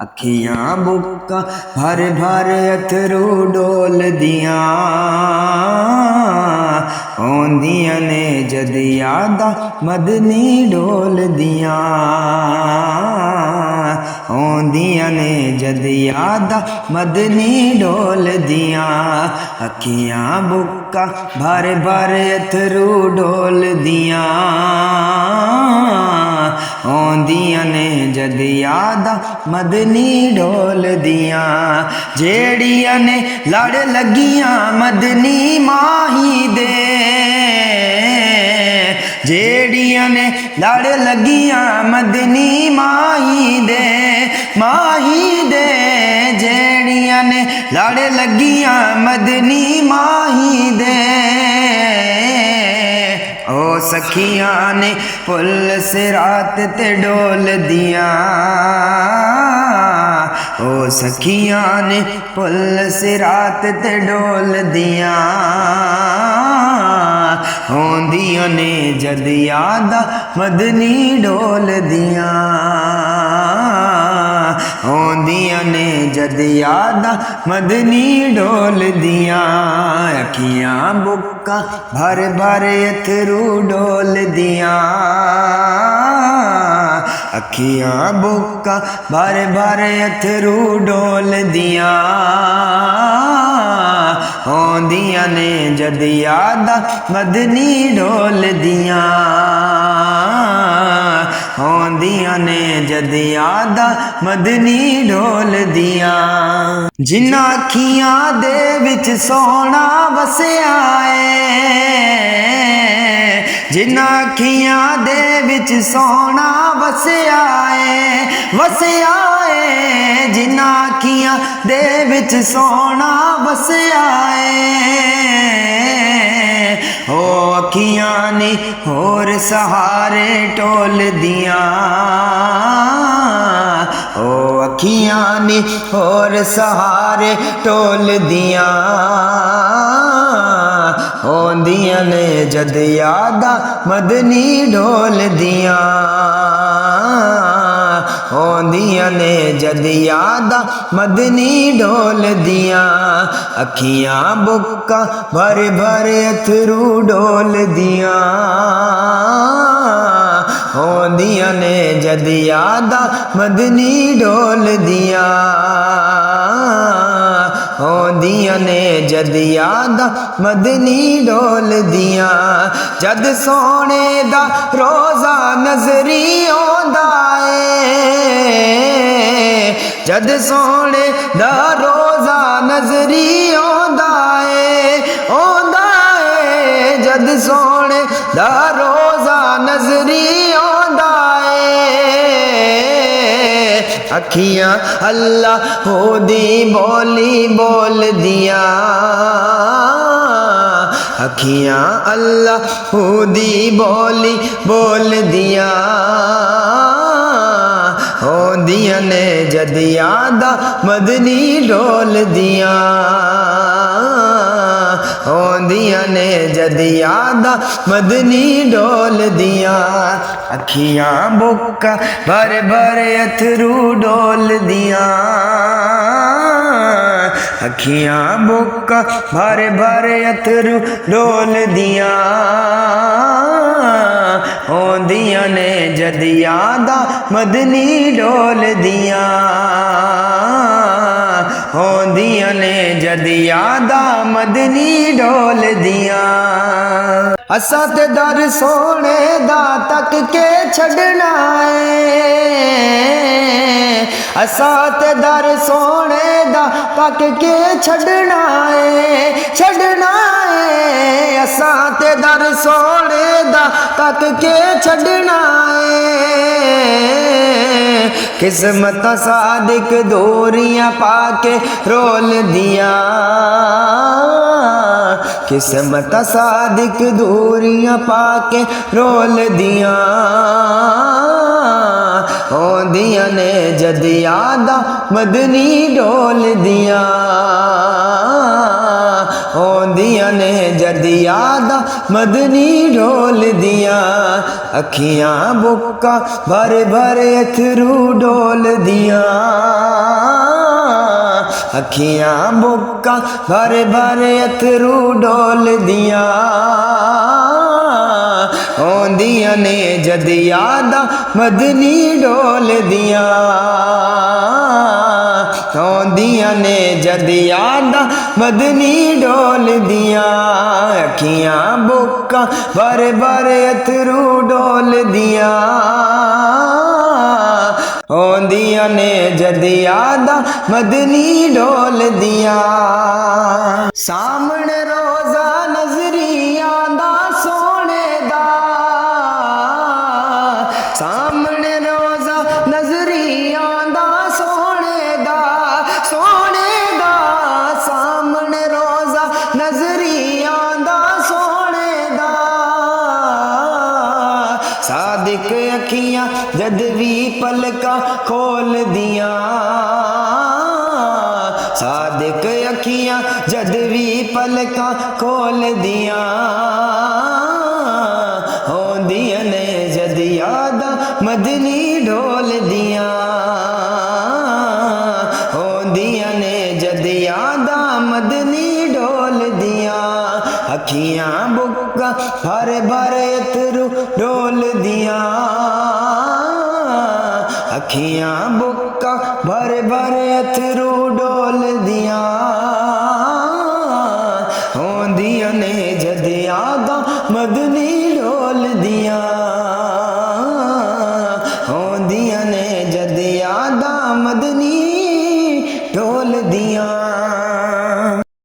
अखियां बुक्का भर भर अथरू डोल दियां औंदियां ने जद यादा मदनी डोल दियां औंदियां ने जद यादा मदनी डोल दियां। अखियां बुक्का भर भर अथरू डोल दियां औंदियां ने जद यादा मदनी डोल दियां। जेड़ियां ने लड़ लगियां मदनी माही दे, जेड़ियां ने लड़ लगियां मदनी माही दे, माही दे जेड़ियां ने लड़ लगियां मदनी माही दे। ओ सखियां ने पुल सिरात ते डोल दियां, ओ सखियां ने पुल सिरात ते डोल दियां औंदियां ने जद यादा मदनी डोल दियां औंदियां ने जद यादा मदनी डोल दियां। अखियां बुक्का भर भर अथरू डोल दियां, अखियां बुक्का भर भर अथरू डोल दियां औंदियां ने जद यादा मदनी डोल दियां औंदियां ने जद यादा मदनी डोल दियां। जिन्ना अखियां दे विच सोना वसिया है, जिन्ना अखियां दे विच सोना वसिया है, वसिया है जिन्ना अखियां दे विच सोना वसिया है। ओ अखियां ने होर सहारे टोल दियां, ओ अखियां ने होर सहारे टोल दियां औंदियां ने जद यादा मदनी डोल दियां औंदियां ने जद यादा मदनी डोल दियां। अखियां बुक्का भर भर अथरू डोल दियां औंदियां ने जद यादा मदनी डोल दियां औंदियां ने जद यादा मदनी डोल दियां। जद सोने दा रोज़ा नजरी आंदा है, जद सोने दा रोज़ा नजरी आंदा है, आंदा है जद सोने दा रोज़ा नजरी आंदा है। अखियां अल्लाह हो दी बोली बोल दियां, अखियां अल्लाह हो दी बोली बोल दियां औंदियां ने जद यादा मदनी डोल दियां औंदियां ने जद यादा मदनी डोल दियां। अखियां बुक्का भर भर अथरू डोल दियां, अखियां बुक्का भर भर अथरू डोल दियां औंदियां ने जद यादा मदनी डोल दियां औंदियां ने जद यादा मदनी डोल दियां। असा ते दर सोने दा तक के छड़ना है, असा ते दर सोने दा तक के छड़ना है, छड़ना है असा ते दर सोने दा तक के छड़ना है। किस्मत सादिक दोरियां पाके रोल दियां, किस्मत सादिक दोरियां पाके रोल दियां औंदियां ने जद यादा मदनी डोल दियां औंदियां ने जद यादा मदनी डोल दियां। अखियां बुक्का भर भर अथरू डोल दियां। अखियां बुक्का भर भर अथरू डोल दिया औंदियां ने जद यादा मदनी डोल दिया औंदियां ने जद यादा मदनी डोल दिया अखियां बुक्का भर भर अथरू डोल दिया औंदियां ने जद यादा मदनी डोल दिया सामने रोजा नजरी आंदा सोने दा सामने रोजा नजरी आंदा सोने दा सामने रोजा नजरी आंदा सोने दा सादिक अखियां जद भी पलका खोल दिया सादिक अखियां जद भी पलका खोल दिया औंदियां ने जद यादा मदनी ढोल दिया औंदियां ने जद यादा मदनी ढोल दिया अखियां बुक्का भर भर अथरू डोल दिया अखियां बुक्का भर भर अथरू